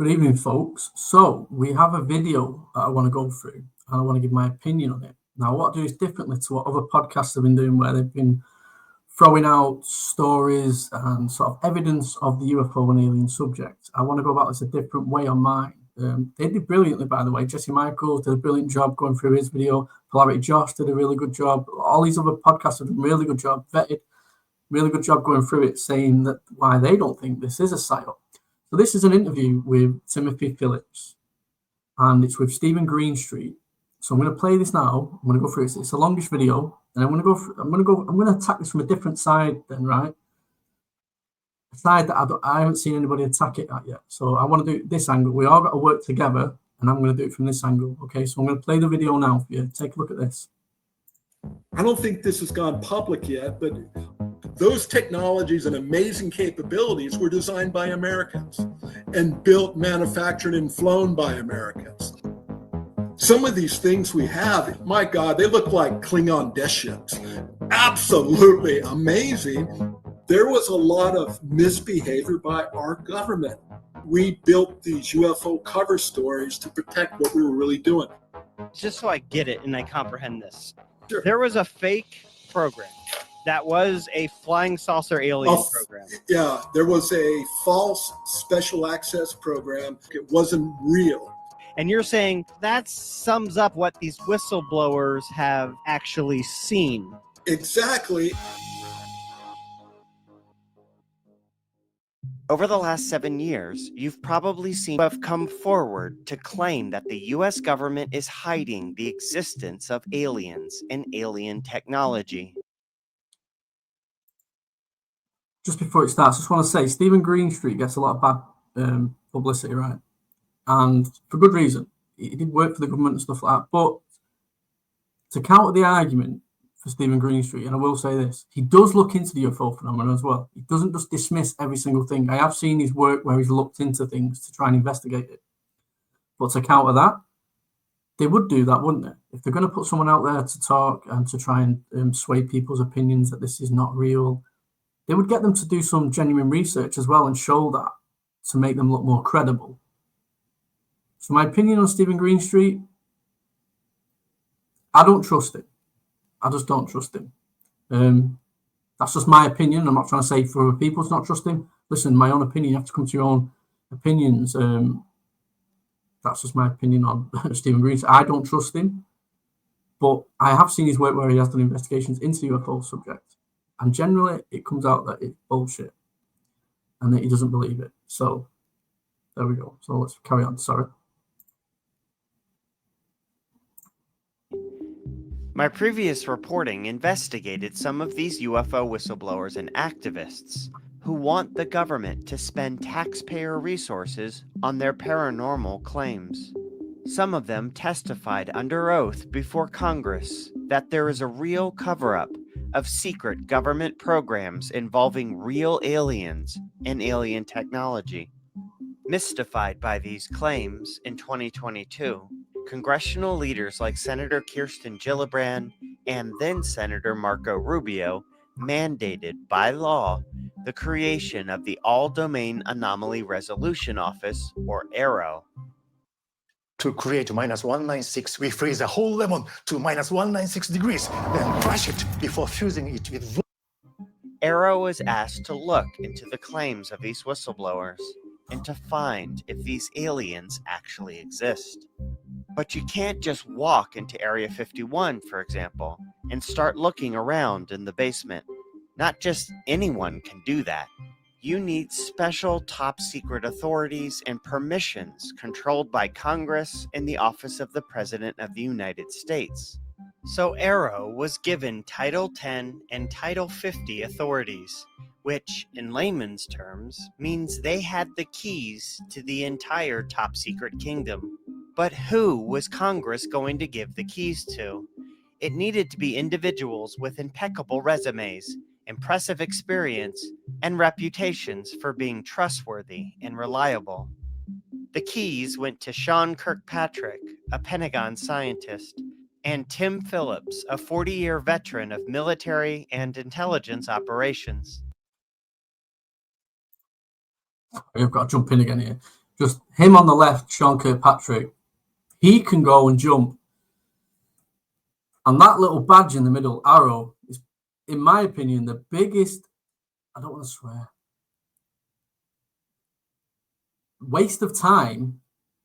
Good evening, folks. So we have a video that I want to go through and I want to give my opinion on it. Now, what I do is differently to what other podcasts have been doing, where they've been throwing out stories and sort of evidence of the UFO and alien subject. I want to go about this a different way on mine. They did brilliantly, by the way. Jesse Michaels did a brilliant job going through his video. Polarity Josh did a really good job. All these other podcasts have done a really good job, vetted, really good job going through it, saying that why they don't think this is a psyop. So this is an interview with Timothy Phillips, and it's with Stephen Greenstreet. So I'm going to play this now. I'm going to go through it. It's a longish video, and I'm going to attack this from a different side then, right? A side that I haven't seen anybody attack it at yet. So I want to do this angle. We all got to work together, and I'm going to do it from this angle. Okay, so I'm going to play the video now for you. Take a look at this. I don't think this has gone public yet, but those technologies and amazing capabilities were designed by Americans and built, manufactured, and flown by Americans. Some of these things we have, my God, they look like Klingon death ships. Absolutely amazing. There was a lot of misbehavior by our government. We built these UFO cover stories to protect what we were really doing. Just so I get it and I comprehend this. Sure. There was a fake program that was a flying saucer alien program. Yeah, there was a false special access program. It wasn't real. And you're saying that sums up what these whistleblowers have actually seen. Exactly. Over the last 7 years, you've probably seen who have come forward to claim that the US government is hiding the existence of aliens and alien technology. Just before it starts, I just want to say Stephen Greenstreet gets a lot of bad publicity, right? And for good reason. He did work for the government and stuff like that. But to counter the argument for Stephen Greenstreet, and I will say this, he does look into the UFO phenomenon as well. He doesn't just dismiss every single thing. I have seen his work where he's looked into things to try and investigate it. But to counter that, they would do that, wouldn't they? If they're going to put someone out there to talk and to try and sway people's opinions that this is not real, they would get them to do some genuine research as well and show that to make them look more credible. So my opinion on Stephen Greenstreet, I don't trust him. I just don't trust him. That's just my opinion. I'm not trying to say for other people to not trust him. Listen, my own opinion, you have to come to your own opinions. That's just my opinion on Stephen Greenstreet. I don't trust him, but I have seen his work where he has done investigations into UFO subject. And generally, it comes out that it's bullshit and that he doesn't believe it. So there we go. So let's carry on. Sorry. My previous reporting investigated some of these UFO whistleblowers and activists who want the government to spend taxpayer resources on their paranormal claims. Some of them testified under oath before Congress that there is a real cover-up of secret government programs involving real aliens and alien technology. Mystified by these claims, in 2022, congressional leaders like Senator Kirsten Gillibrand and then Senator Marco Rubio mandated by law the creation of the All-domain Anomaly Resolution Office, or AARO. To create minus 196, we freeze the whole lemon to minus 196 degrees, then crush it before fusing it with... AARO was asked to look into the claims of these whistleblowers and to find if these aliens actually exist. But you can't just walk into Area 51, for example, and start looking around in the basement. Not just anyone can do that. You need special top-secret authorities and permissions controlled by Congress and the Office of the President of the United States. So AARO was given Title 10 and Title 50 authorities, which, in layman's terms, means they had the keys to the entire top-secret kingdom. But who was Congress going to give the keys to? It needed to be individuals with impeccable resumes, impressive experience, and reputations for being trustworthy and reliable. The keys went to Sean Kirkpatrick, a Pentagon scientist, and Tim Phillips, a 40-year veteran of military and intelligence operations. I've got to jump in again here. Just him on the left, Sean Kirkpatrick, he can go and jump. And that little badge in the middle, arrow, is, in my opinion, the biggest, I don't want to swear, waste of time,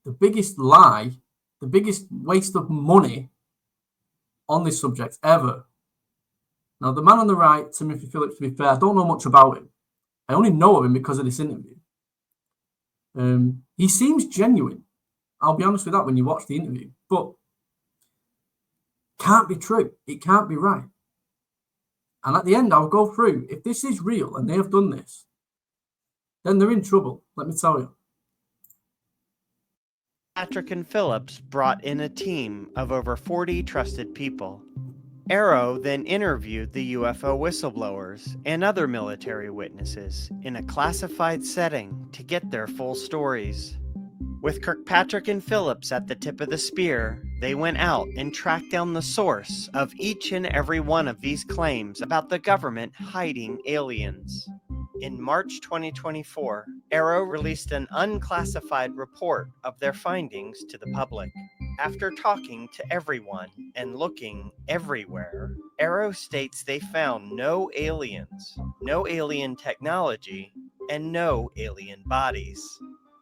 the biggest lie, the biggest waste of money on this subject ever. Now, the man on the right, Timothy Phillips, to be fair, I don't know much about him. I only know of him because of this interview. He seems genuine. I'll be honest with that when you watch the interview. But can't be true. It can't be right. And at the end, I'll go through. If this is real and they have done this, then they're in trouble, let me tell you. Patrick and Phillips brought in a team of over 40 trusted people. AARO then interviewed the UFO whistleblowers and other military witnesses in a classified setting to get their full stories. With Kirkpatrick and Phillips at the tip of the spear, they went out and tracked down the source of each and every one of these claims about the government hiding aliens. In March 2024, AARO released an unclassified report of their findings to the public. After talking to everyone and looking everywhere, AARO states they found no aliens, no alien technology, and no alien bodies.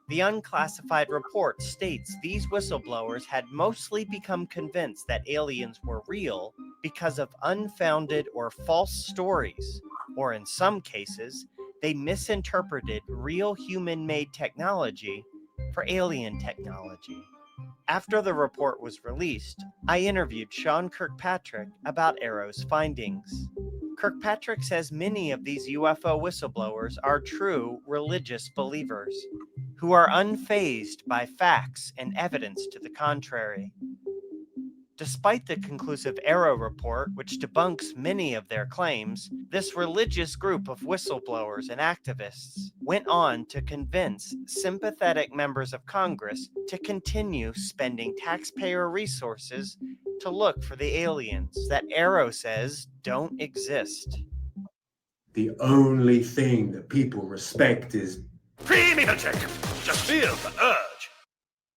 The unclassified report states these whistleblowers had mostly become convinced that aliens were real because of unfounded or false stories, or in some cases, they misinterpreted real human-made technology for alien technology. After the report was released, I interviewed Sean Kirkpatrick about AARO's findings. Kirkpatrick says many of these UFO whistleblowers are true religious believers who are unfazed by facts and evidence to the contrary. Despite the conclusive AARO report, which debunks many of their claims, this religious group of whistleblowers and activists went on to convince sympathetic members of Congress to continue spending taxpayer resources to look for the aliens that AARO says don't exist. The only thing that people respect is Premium check. Just feel the urge.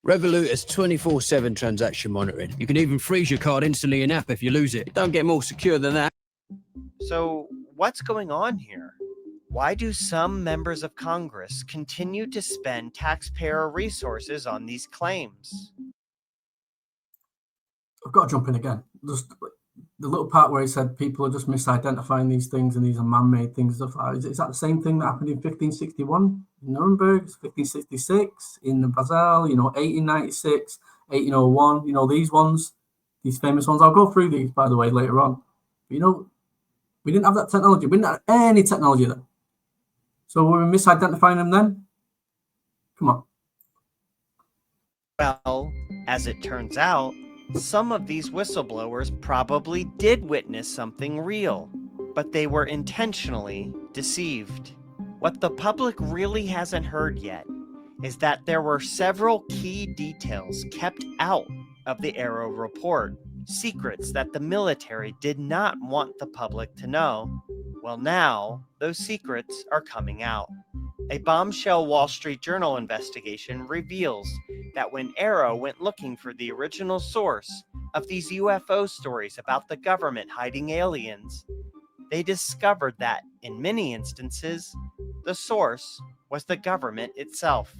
Revolut has 24/7 transaction monitoring. You can even freeze your card instantly in app if you lose it. Don't get more secure than that. So, what's going on here? Why do some members of Congress continue to spend taxpayer resources on these claims? I've got to jump in again. Just the little part where he said people are just misidentifying these things and these are man-made things. Stuff. Is that the same thing that happened in 1561 in Nuremberg, 1566 in Basel, 1896, 1801, these ones, these famous ones. I'll go through these, by the way, later on. But, we didn't have that technology. We didn't have any technology then. So were we misidentifying them then? Come on. Well, as it turns out, some of these whistleblowers probably did witness something real, but they were intentionally deceived. What the public really hasn't heard yet is that there were several key details kept out of the AARO report, secrets that the military did not want the public to know. Well, now those secrets are coming out. A bombshell Wall Street Journal investigation reveals that when AARO went looking for the original source of these UFO stories about the government hiding aliens, they discovered that, in many instances, the source was the government itself,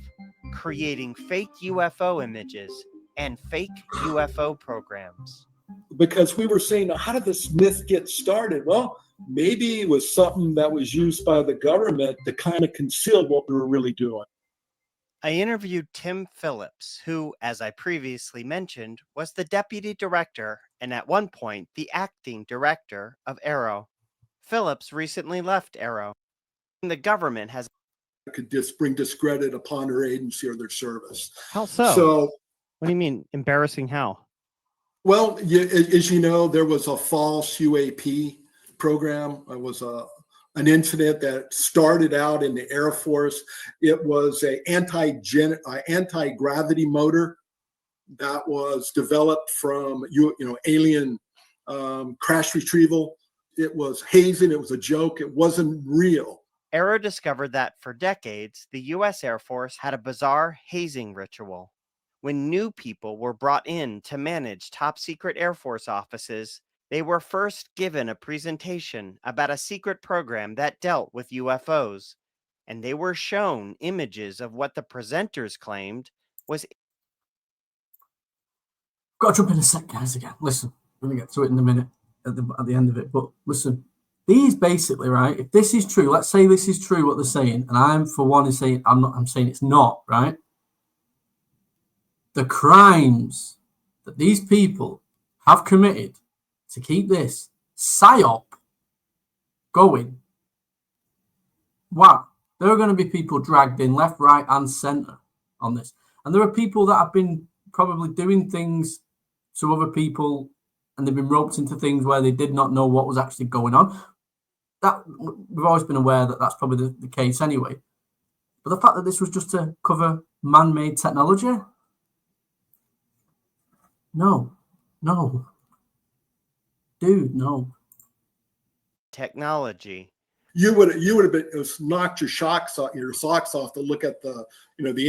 creating fake UFO images and fake UFO programs. Because we were saying, how did this myth get started? Well, maybe it was something that was used by the government to kind of conceal what we were really doing. I interviewed Tim Phillips, who, as I previously mentioned, was the deputy director and at one point the acting director of AARO. Phillips recently left AARO. The government has could just bring discredit upon their agency or their service. How so? So, What do you mean embarrassing? How? well, as you know, there was a false UAP program. It was an incident that started out in the Air Force. It was an anti-gravity motor that was developed from alien crash retrieval. It was hazing. It was a joke. It wasn't real. AARO discovered that for decades, the U.S. Air Force had a bizarre hazing ritual. When new people were brought in to manage top-secret Air Force offices, they were first given a presentation about a secret program that dealt with UFOs, and they were shown images of what the presenters claimed was... Got to jump in a sec, guys, again. Listen, we're going to get to it in a minute at the end of it, but listen, these basically, right, if this is true, let's say this is true what they're saying, and I'm for one is saying, I'm saying it's not, right? The crimes that these people have committed to keep this Psyop going, wow, there are going to be people dragged in left, right, and centre on this. And there are people that have been probably doing things to other people and they've been roped into things where they did not know what was actually going on. That we've always been aware that that's probably the case anyway. But the fact that this was just to cover man-made technology, no, dude, no. Technology. You would have been knocked your socks off to look at the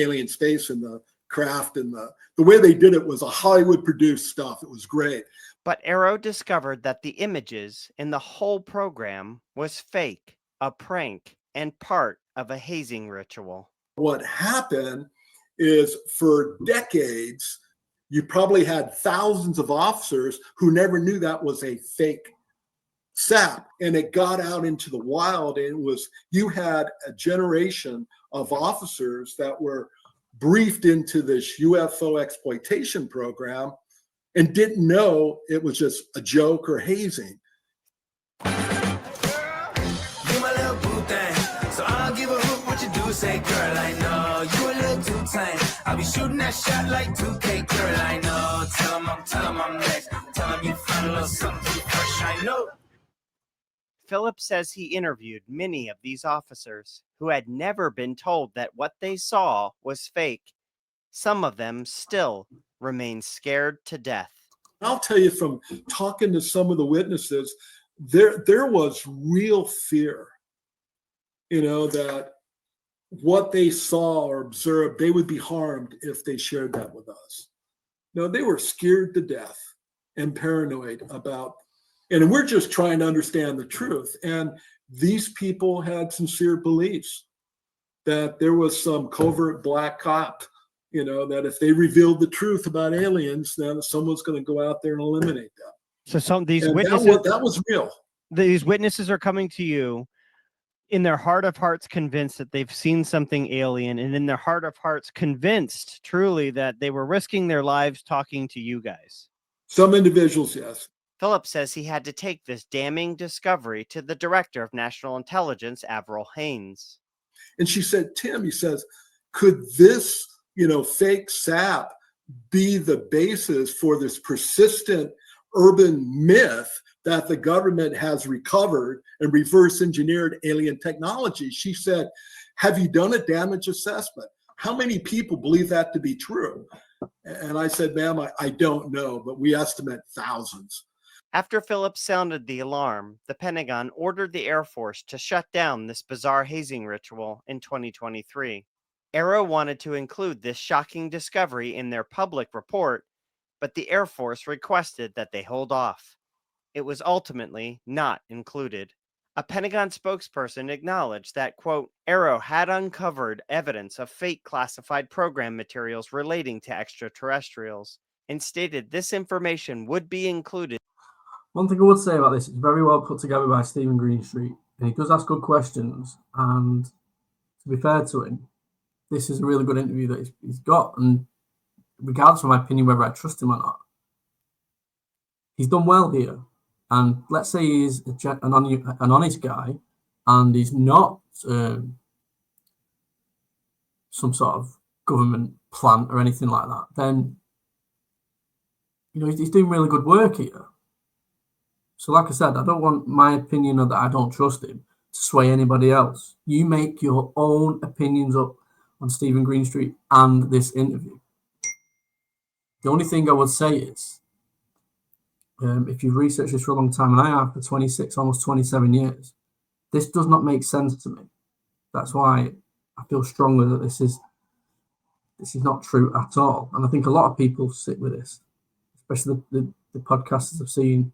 alien space and the craft, and the way they did it was a Hollywood produced stuff. It was great. But AARO discovered that the images in the whole program was fake, a prank, and part of a hazing ritual. What happened is for decades, you probably had thousands of officers who never knew that was a fake SAP, and it got out into the wild, and you had a generation of officers that were briefed into this UFO exploitation program and didn't know it was just a joke or hazing. You my little boo thing, so I'll give a hoot what you do. Say, girl, I know you a little too tame. I'll be shooting that shot like 2K, girl, I know. Tell 'em I'm next. Tell 'em you found a little something too fresh, I know. Phillips says he interviewed many of these officers who had never been told that what they saw was fake. Some of them still remain scared to death. I'll tell you from talking to some of the witnesses, there was real fear, that what they saw or observed, they would be harmed if they shared that with us. No, they were scared to death and paranoid about, and we're just trying to understand the truth. And these people had sincere beliefs that there was some covert black cop, that if they revealed the truth about aliens, then someone's going to go out there and eliminate them. So some of these And witnesses, that was real. these witnesses are coming to you in their heart of hearts convinced that they've seen something alien, and in their heart of hearts convinced truly that they were risking their lives talking to you guys. Some individuals, yes. Phillips says he had to take this damning discovery to the Director of National Intelligence, Avril Haines. And she said, Tim, he says, could this, fake SAP be the basis for this persistent urban myth that the government has recovered and reverse engineered alien technology? She said, have you done a damage assessment? How many people believe that to be true? And I said, ma'am, I don't know, but we estimate thousands. After Phillips sounded the alarm, the Pentagon ordered the Air Force to shut down this bizarre hazing ritual in 2023. AARO wanted to include this shocking discovery in their public report, but the Air Force requested that they hold off. It was ultimately not included. A Pentagon spokesperson acknowledged that, quote, AARO had uncovered evidence of fake classified program materials relating to extraterrestrials and stated this information would be included. One thing I would say about this, it's very well put together by Stephen Greenstreet, and he does ask good questions, and to be fair to him, this is a really good interview that he's got, and regardless of my opinion whether I trust him or not, he's done well here. And let's say he's an honest guy, and he's not some sort of government plant or anything like that, then he's doing really good work here. So like I said, I don't want my opinion of that I don't trust him to sway anybody else. You make your own opinions up on Stephen Greenstreet and this interview. The only thing I would say is, if you've researched this for a long time, and I have for 26, almost 27 years, this does not make sense to me. That's why I feel strongly that this is not true at all. And I think a lot of people sit with this, especially the podcasters I've seen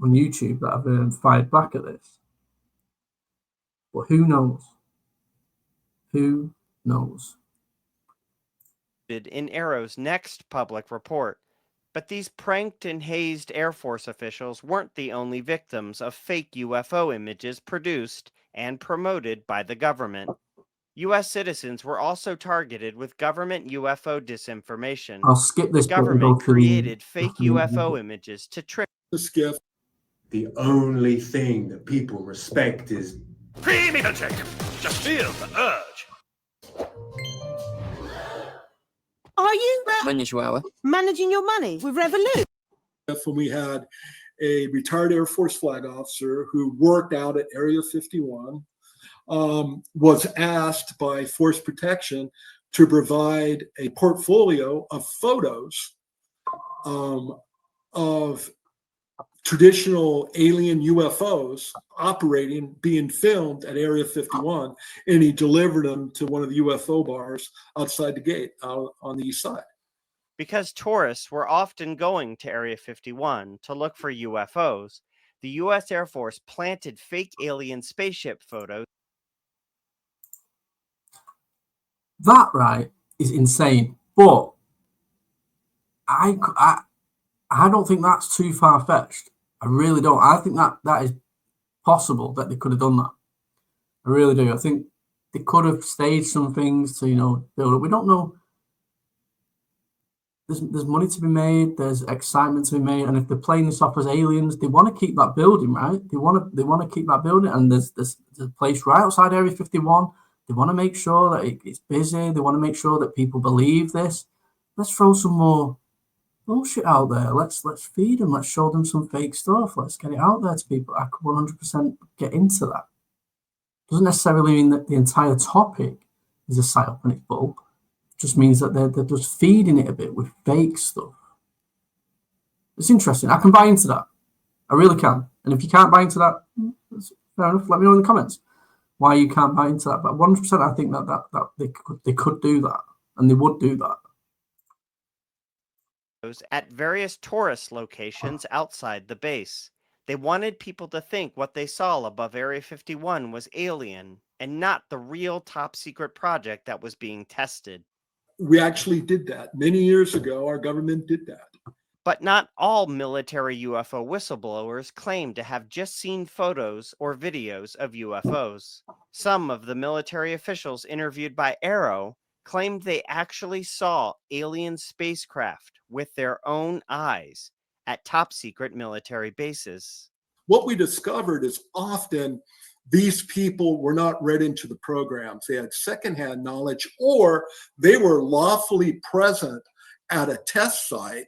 on YouTube that have fired back at this. But who knows? Who knows? In AARO's next public report. But these pranked and hazed Air Force officials weren't the only victims of fake UFO images produced and promoted by the government. U.S. citizens were also targeted with government UFO disinformation. I'll skip this The bit and go government to the- created fake UFO images to trick. The only thing that people respect is Pre-meter check. Just feel the urge. Are you Venezuela. managing your money with Revolut? When we had a retired Air Force flag officer who worked out at Area 51, was asked by Force Protection to provide a portfolio of photos of traditional alien UFOs operating, being filmed at Area 51, and he delivered them to one of the UFO bars outside the gate out on the east side. Because tourists were often going to Area 51 to look for UFOs, the U.S. Air Force planted fake alien spaceship photos. That, right, is insane. But I don't think that's too far-fetched. I really don't. I think that is possible that they could have done that. I really do. I think they could have staged some things to, build up. We don't know. There's money to be made. There's excitement to be made. And if they're playing this off as aliens, they want to keep that building, right? They want to keep that building. And there's a place right outside Area 51. They want to make sure that it's busy. They want to make sure that people believe this. Let's throw some more bullshit out there. Let's feed them. Let's show them some fake stuff. Let's get it out there to people. I could 100% get into that. Doesn't necessarily mean that the entire topic is a psyop in its bulk. It just means that they're just feeding it a bit with fake stuff. It's interesting. I can buy into that. I really can. And if you can't buy into that, that's fair enough. Let me know in the comments why you can't buy into that. But 100%, I think that they could do that, and they would do that. At various tourist locations outside the base. They wanted people to think what they saw above Area 51 was alien and not the real top secret project that was being tested. We actually did that. Many years ago, our government did that. But not all military UFO whistleblowers claim to have just seen photos or videos of UFOs. Some of the military officials interviewed by AARO claimed they actually saw alien spacecraft with their own eyes at top secret military bases. What we discovered is often these people were not read into the programs. They had secondhand knowledge, or they were lawfully present at a test site.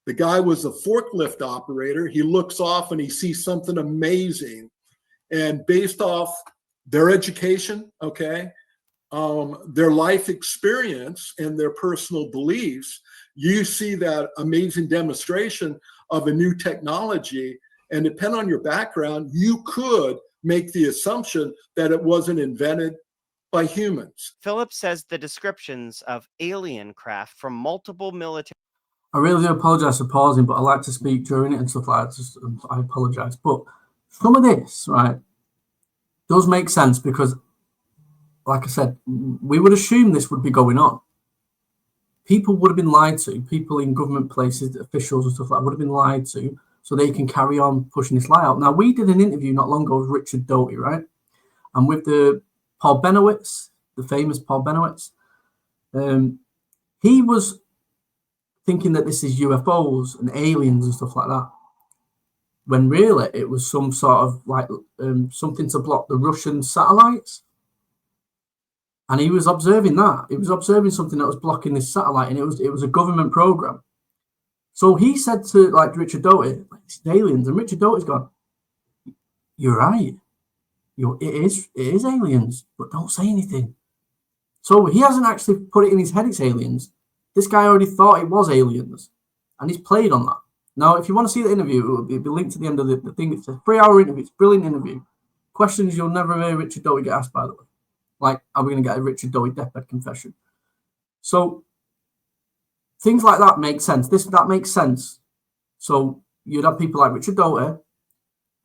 The guy was a forklift operator. He looks off and he sees something amazing. And based off their education, their life experience and their personal beliefs, you see that amazing demonstration of a new technology. And depending on your background, you could make the assumption that it wasn't invented by humans. Phillips says the descriptions of alien craft from multiple military... I really do apologize for pausing, but I like to speak during it and stuff like that. I apologize. But some of this, right, does make sense because, like I said, we would assume this would be going on. People would have been lied to. People in government places, officials and stuff like that, would have been lied to so they can carry on pushing this lie out. Now, we did an interview not long ago with Richard Doty, right? And with the Paul Benowitz, the famous Paul Benowitz, he was thinking that this is UFOs and aliens and stuff like that, when really it was some sort of like something to block the Russian satellites. And he was observing that. He was observing something that was blocking this satellite, and it was a government program. So he said to Richard Doty, it's aliens, and Richard Doty's gone, you're right. It is aliens, but don't say anything. So he hasn't actually put it in his head it's aliens. This guy already thought it was aliens, and he's played on that. Now, if you want to see the interview, it will be linked to the end of the thing. It's a 3-hour interview. It's a brilliant interview. Questions you'll never hear Richard Doty get asked, by the way. Like, are we going to get a Richard Doty deathbed confession? So things like that make sense. That makes sense. So you'd have people like Richard Doty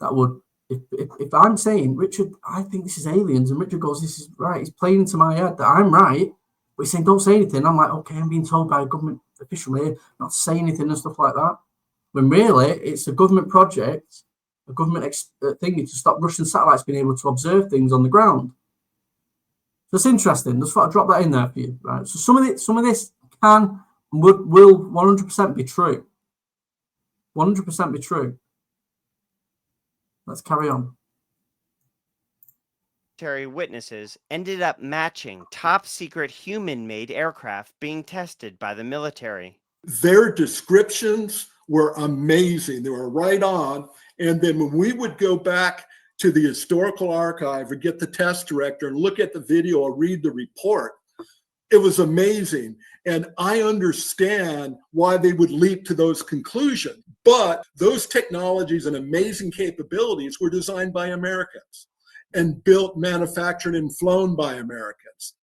that would, if I'm saying, Richard, I think this is aliens, and Richard goes, this is right, he's playing into my head that I'm right, but he's saying, don't say anything. I'm like, okay, I'm being told by a government official here not to say anything and stuff like that. When really, it's a government project, a government thing to stop Russian satellites being able to observe things on the ground. So it's interesting. Just thought I'd drop that in there for you, right? So some of this can and will 100% be true. 100% be true. Let's carry on. Witnesses ended up matching top secret human-made aircraft being tested by the military. Their descriptions were amazing. They were right on. And then when we would go back to the historical archive or get the test director and look at the video or read the report, it was amazing. And I understand why they would leap to those conclusions. But those technologies and amazing capabilities were designed by Americans and built, manufactured, and flown by Americans.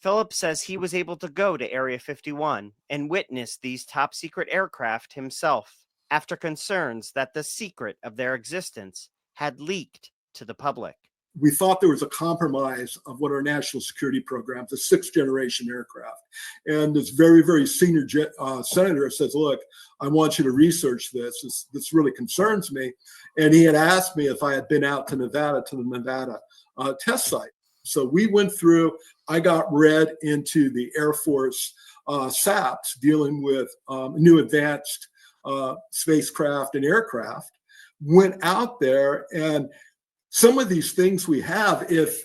Phillips says he was able to go to Area 51 and witness these top secret aircraft himself after concerns that the secret of their existence had leaked to the public. We thought there was a compromise of one of our national security programs, a 6th generation aircraft. And this very, very senior senator says, look, I want you to research this. This really concerns me. And he had asked me if I had been out to Nevada, to the Nevada test site. So we went through, I got read into the Air Force SAPs dealing with new advanced spacecraft and aircraft, went out there, and some of these things we have, if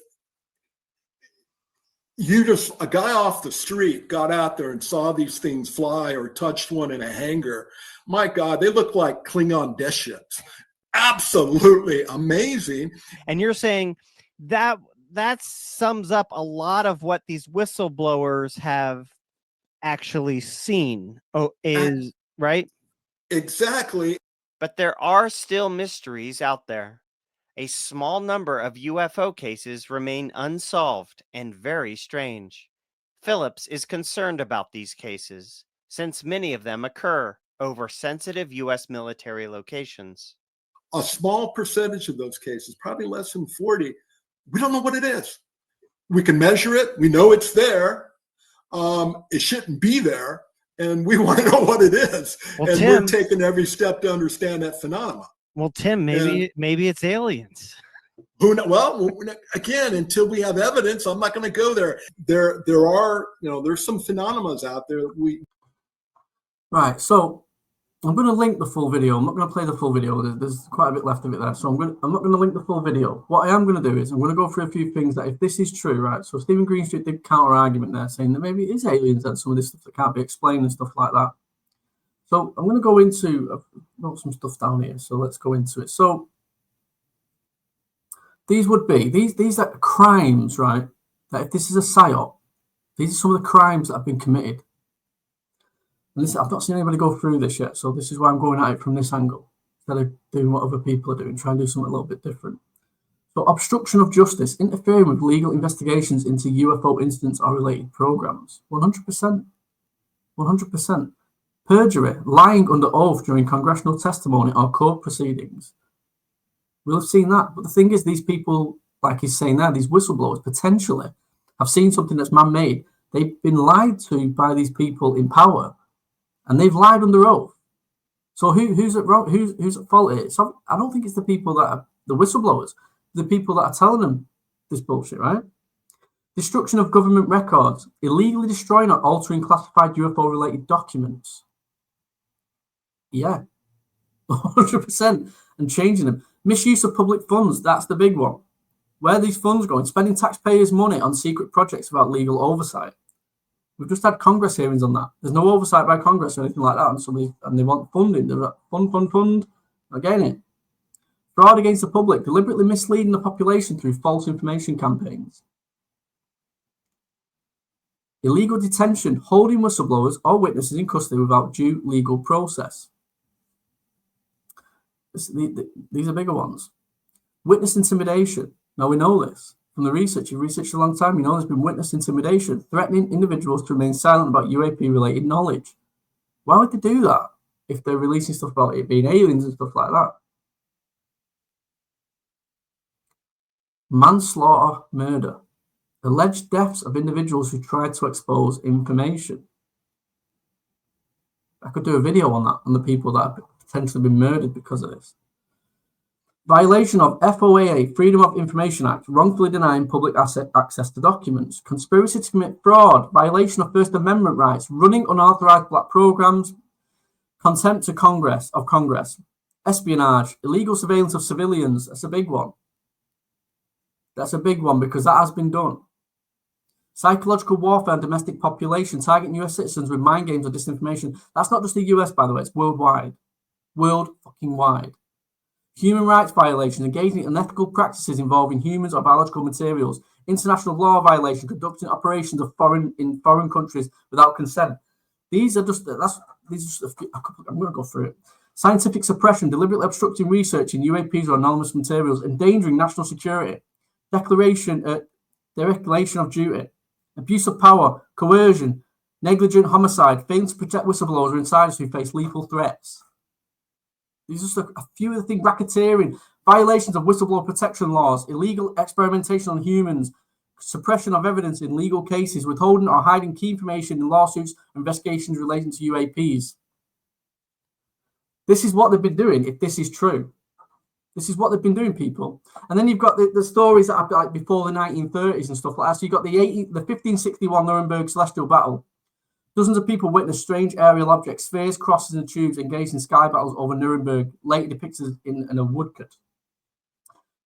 a guy off the street got out there and saw these things fly or touched one in a hangar, my God, they look like Klingon death ships. Absolutely amazing. And you're saying that sums up a lot of what these whistleblowers have actually seen, right? Exactly. But there are still mysteries out there. A small number of UFO cases remain unsolved and very strange. Phillips is concerned about these cases, since many of them occur over sensitive U.S. military locations. A small percentage of those cases, probably less than 40, we don't know what it is. We can measure it. We know it's there. It shouldn't be there. And we want to know what it is. Well, and Tim, we're taking every step to understand that phenomenon. Well, Tim, maybe it's aliens. Who know? Well, again, until we have evidence, I'm not going to go there. There are, there's some phenomena out there that Right. So I'm going to link the full video. I'm not going to play the full video. There's quite a bit left of it there. So I'm not going to link the full video. What I am going to do is I'm going to go through a few things that, if this is true, right? So Stephen Greenstreet did counter argument there, saying that maybe it is aliens and some of this stuff that can't be explained and stuff like that. So I'm going to go into, I've got some stuff down here. So let's go into it. So these would be, these are crimes, right? That if this is a Psyop, these are some of the crimes that have been committed. And this, I've not seen anybody go through this yet, so this is why I'm going at it from this angle, instead of doing what other people are doing, try and do something a little bit different. So obstruction of justice, interfering with legal investigations into UFO incidents or related programs. 100%. 100%. Perjury, lying under oath during congressional testimony or court proceedings. We'll have seen that. But the thing is, these people, like he's saying there, these whistleblowers potentially have seen something that's man-made. They've been lied to by these people in power. And they've lied under oath. So who's at wrong? Who's at fault here? So I don't think it's the people that are the whistleblowers, the people that are telling them this bullshit, right? Destruction of government records, illegally destroying or altering classified UFO-related documents. Yeah, 100%, and changing them. Misuse of public funds, that's the big one. Where are these funds going? Spending taxpayers' money on secret projects without legal oversight. We've just had Congress hearings on that. There's no oversight by Congress or anything like that. And they want funding. They're like, fund. Not getting it. Fraud against the public, deliberately misleading the population through false information campaigns. Illegal detention, holding whistleblowers or witnesses in custody without due legal process. These are bigger ones. Witness intimidation. Now, we know this from the research. You've researched a long time. You know there's been witness intimidation, threatening individuals to remain silent about UAP-related knowledge. Why would they do that if they're releasing stuff about it being aliens and stuff like that? Manslaughter, murder. Alleged deaths of individuals who tried to expose information. I could do a video on that, on the people that have potentially been murdered because of this. Violation of FOIA, Freedom of Information Act, wrongfully denying public access to documents. Conspiracy to commit fraud, violation of First Amendment rights, running unauthorized black programs, contempt of Congress, espionage, illegal surveillance of civilians. That's a big one. That's a big one because that has been done. Psychological warfare and domestic population, targeting US citizens with mind games or disinformation. That's not just the US, by the way, it's worldwide. World fucking wide. Human rights violations, engaging in unethical practices involving humans or biological materials. International law violation, conducting operations in foreign countries without consent. These are just a few, I'm going to go through it. Scientific suppression, deliberately obstructing research in UAPs or anonymous materials, endangering national security. Dereliction of duty. Abuse of power, coercion, negligent homicide, failing to protect whistleblowers or insiders who face lethal threats. These are just a few of the things. Racketeering, violations of whistleblower protection laws, illegal experimentation on humans, suppression of evidence in legal cases, withholding or hiding key information in lawsuits, investigations relating to UAPs. This is what they've been doing, if this is true. This is what they've been doing, people. And then you've got the stories that are like before the 1930s and stuff like that. So you've got the 1561 Nuremberg Celestial Battle. Dozens of people witnessed strange aerial objects, spheres, crosses, and tubes engaged in sky battles over Nuremberg, later depicted in a woodcut.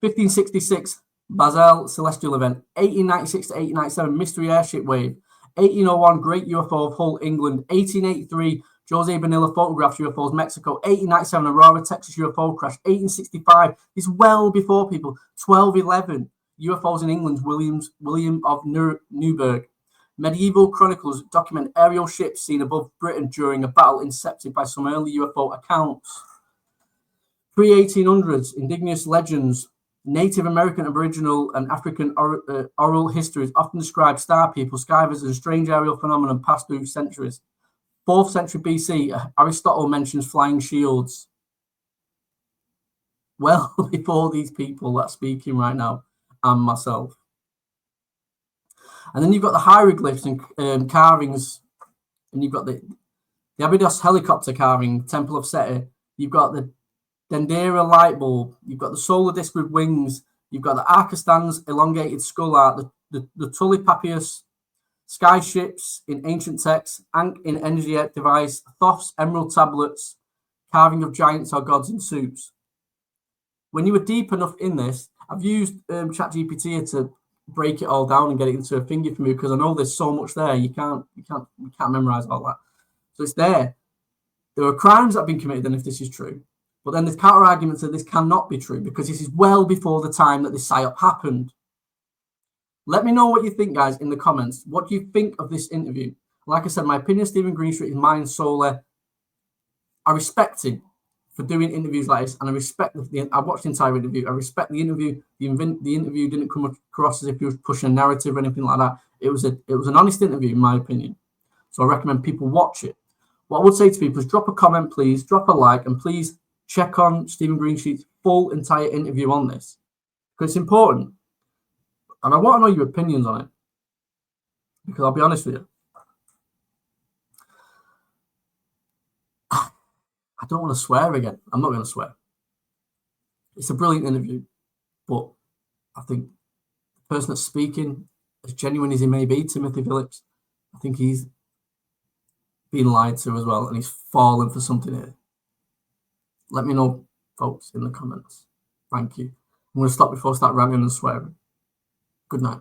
1566 Basel Celestial Event. 1896 to 1897 Mystery Airship Wave. 1801 Great UFO of Hull, England. 1883 Jose Bonilla photographed UFOs, Mexico. 1897 Aurora, Texas UFO crash. 1865, this is well before people. 1211 UFOs in England, William of Newburgh. Medieval chronicles document aerial ships seen above Britain during a battle incepted by some early UFO accounts. Pre-1800s, indigenous legends, Native American, Aboriginal, and African oral histories often describe star people, sky visitors, and strange aerial phenomenon passed through centuries. 4th century BC, Aristotle mentions flying shields. Well before these people that are speaking right now, and myself. And then you've got the hieroglyphs and carvings, and you've got the Abydos helicopter carving, Temple of Seti. You've got the Dendera light bulb. You've got the solar disk with wings. You've got the Arcastan's elongated skull art, the Tully Papyrus, sky ships in ancient texts, Ankh in energy device, Thoth's emerald tablets, carving of giants or gods in suits. When you were deep enough in this, I've used ChatGPT here to break it all down and get it into a finger for me because I know there's so much there. You can't memorize all that. So it's there. There are crimes that have been committed, and if this is true, but then there's counter arguments that this cannot be true because this is well before the time that this psyop happened. Let me know what you think, guys, in the comments. What do you think of this interview? Like I said, my opinion of Stephen Greenstreet is mine solely. I respect him for doing interviews like this, and I respect I watched the entire interview. I respect the interview. The interview didn't come across as if he was pushing a narrative or anything like that. It was an honest interview, in my opinion. So I recommend people watch it. What I would say to people is drop a comment, please, drop a like, and please check on Stephen Greenstreet's full entire interview on this because it's important. And I want to know your opinions on it because I'll be honest with you. I don't want to swear again. I'm not going to swear. It's a brilliant interview, but I think the person that's speaking, as genuine as he may be, Timothy Phillips, I think he's been lied to as well, and he's fallen for something here. Let me know, folks, in the comments. Thank you. I'm going to stop before I start ranting and swearing. Good night.